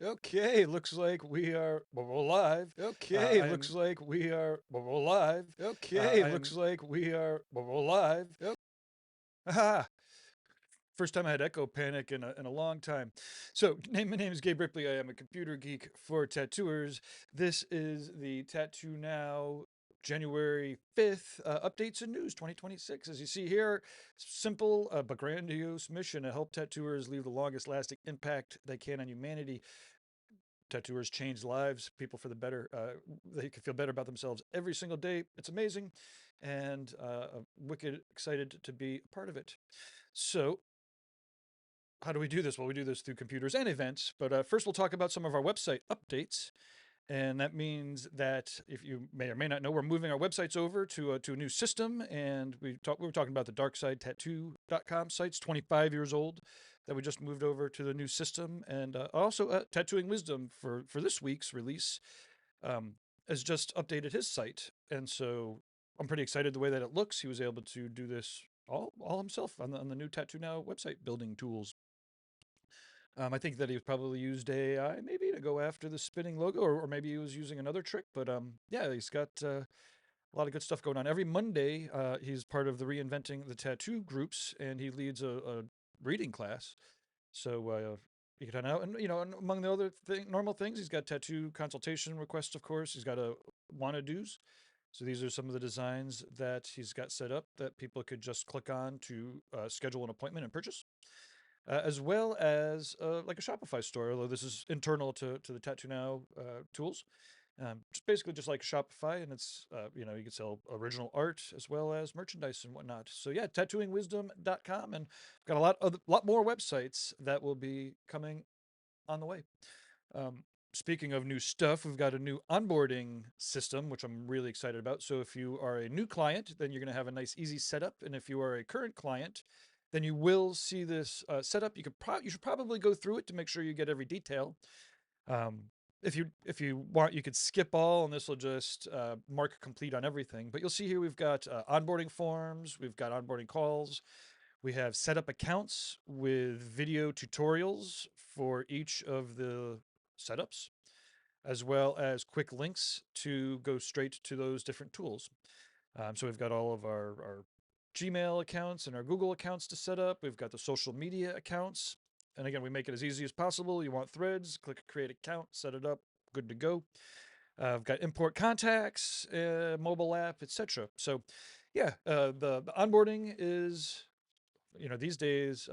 Okay, looks like we're live. Okay, I looks am like we're live. Okay, I looks am like we're live. Aha! First time I had echo panic in a long time. So, my name is Gabe Ripley. I am a computer geek for tattooers. This is the Tattoo Now January 5th updates and news 2026. As you see here, simple but grandiose mission to help tattooers leave the longest lasting impact they can on humanity. Tattooers change lives, people for the better. They can feel better about themselves every single day. It's amazing, and wicked excited to be a part of it. So, how do we do this? Well, we do this through computers and events. But first, we'll talk about some of our website updates. And that means that if you may or may not know, we're moving our websites over to a new system. And we were talking about the darksidetattoo.com sites, 25 years old, that we just moved over to the new system. And also, Tattooing Wisdom for this week's release um, has just updated his site. And so I'm pretty excited the way that it looks. He was able to do this all himself on the new Tattoo Now website building tools. I think that he probably used AI maybe to go after the spinning logo, or maybe he was using another trick. But yeah, he's got a lot of good stuff going on. Every Monday, he's part of the Reinventing the Tattoo groups, and he leads a reading class. So you can head out, and and among the other normal things, he's got tattoo consultation requests. Of course, he's got a wanna dos. So these are some of the designs that he's got set up that people could just click on to schedule an appointment and purchase, as well as like a Shopify store, although this is internal to the Tattoo Now tools. Just basically just like Shopify, and it's you can sell original art as well as merchandise and whatnot. So yeah, tattooingwisdom.com, and got lot more websites that will be coming on the way. Um, Speaking of new stuff, we've got a new onboarding system, which I'm really excited about. So if you are a new client, then you're going to have a nice, easy setup. And if you are a current client, then you will see this setup. You should probably go through it to make sure you get every detail. Um, if you want, you could skip all, and this will just mark complete on everything. But you'll see here we've got onboarding forms, we've got onboarding calls, we have set up accounts with video tutorials for each of the setups, as well as quick links to go straight to those different tools. So we've got all of our Gmail accounts and our Google accounts to set up. We've got the social media accounts. And again, we make it as easy as possible. You want threads, click create account, set it up, good to go. I've got import contacts, mobile app, etc. So yeah, the onboarding is, these days,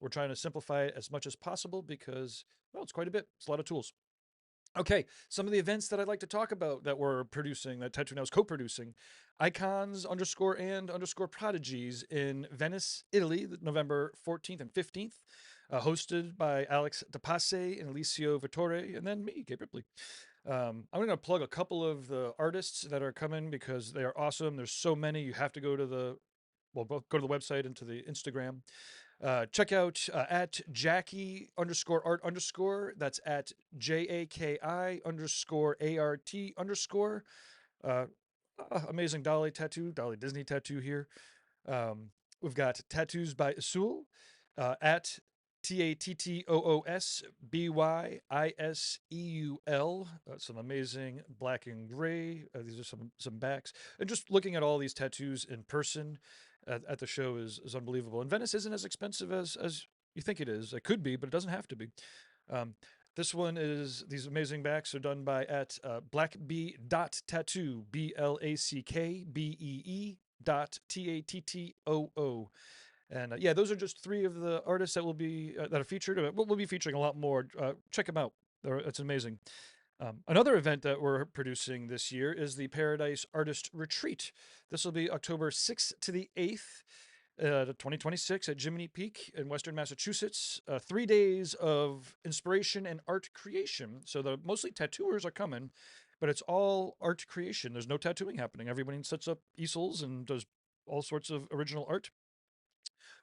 we're trying to simplify it as much as possible because, well, it's quite a bit. It's a lot of tools. Okay, some of the events that I'd like to talk about that we're producing, that Tattoo Now is co-producing, icons underscore and underscore prodigies in Venice, Italy, November 14th and 15th, hosted by Alex DePasse and Alicio Vittore, and then me, Gabe Ripley. I'm going to plug a couple of the artists that are coming because they are awesome. There's so many. You have to go to both go to the website and to the Instagram. Check out at Jackie underscore art underscore. That's at JAKI underscore ART underscore. Uh, Amazing Dolly Disney tattoo here. We've got Tattoos by Asul at TattooosByiseul. Some amazing black and gray. These are some backs. And just looking at all these tattoos in person at the show is unbelievable. And Venice isn't as expensive as you think it is. It could be, but it doesn't have to be. Um, this one is, these amazing backs are done by at blackbee.tattoo, BLACKBEE dot TATTOO. And yeah, those are just three of the artists that will be that are featured. We'll be featuring a lot more. Check them out. It's amazing. Another event that we're producing this year is the Paradise Artist Retreat. This will be October 6th to the 8th, 2026 at Jiminy Peak in Western Massachusetts. 3 days of inspiration and art creation. So mostly tattooers are coming, but it's all art creation. There's no tattooing happening. Everybody sets up easels and does all sorts of original art.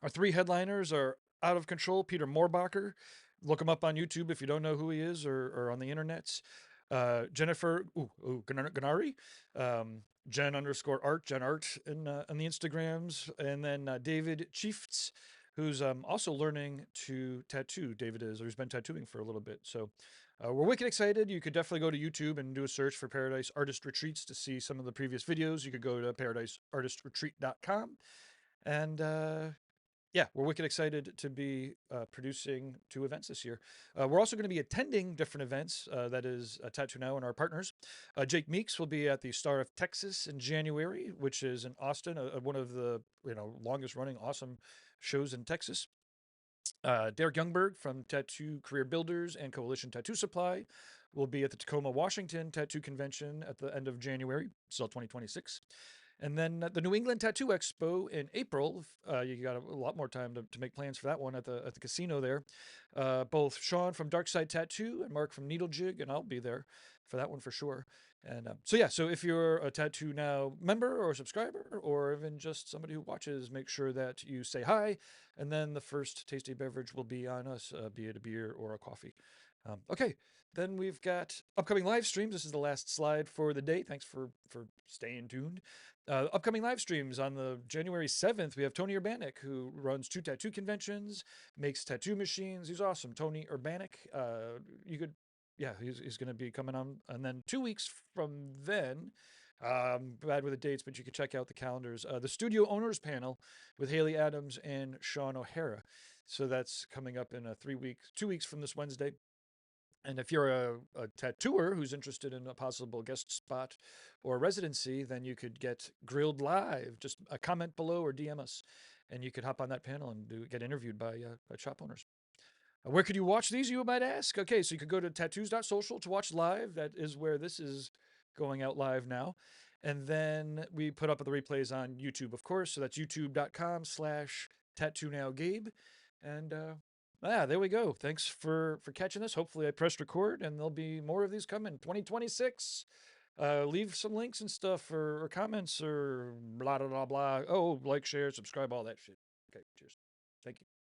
Our three headliners are Out of Control, Peter Moorbacher. Look him up on YouTube if you don't know who he is, or on the internets. Jennifer Ganari, Jen underscore art, Jen art in the Instagrams. And then David Chiefts, who's also learning to tattoo. David is, or he's been tattooing for a little bit. So we're wicked excited. You could definitely go to YouTube and do a search for Paradise Artist Retreats to see some of the previous videos. You could go to paradiseartistretreat.com. And yeah, we're wicked excited to be producing 2 events this year. We're also going to be attending different events. That is TattooNOW and our partners. Jake Meeks will be at the Star of Texas in January, which is in Austin, one of the longest running awesome shows in Texas. Derek Youngberg from Tattoo Career Builders and Coalition Tattoo Supply will be at the Tacoma, Washington Tattoo Convention at the end of January, still 2026. And then the New England Tattoo Expo in April. You got a lot more time to make plans for that one at the casino there. Both Sean from Dark Side Tattoo and Mark from Needle Jig, and I'll be there for that one for sure. And so yeah, so if you're a TattooNOW member or subscriber, or even just somebody who watches, make sure that you say hi, and then the first tasty beverage will be on us, be it a beer or a coffee. Okay, then we've got upcoming live streams. This is the last slide for the day. Thanks for staying tuned. Upcoming live streams on the January 7th, we have Tony Urbanik, who runs 2 tattoo conventions, makes tattoo machines. He's awesome. Tony Urbanik. You could, yeah, he's going to be coming on. And then 2 weeks from then, bad with the dates, but you can check out the calendars. The Studio Owners Panel with Haley Adams and Sean O'Hara. So that's coming up in 2 weeks from this Wednesday. And if you're a tattooer who's interested in a possible guest spot or residency, then you could get grilled live. Just a comment below or DM us, and you could hop on that panel and get interviewed by shop owners. Where could you watch these, you might ask? Okay, so you could go to tattoos.social to watch live. That is where this is going out live now. And then we put up the replays on YouTube, of course. So that's youtube.com/tattoonowgabe. And there we go. Thanks for catching this. Hopefully I pressed record and there'll be more of these coming. 2026. Leave some links and stuff or comments or blah, blah, blah, blah. Oh, like, share, subscribe, all that shit. Okay, cheers. Thank you.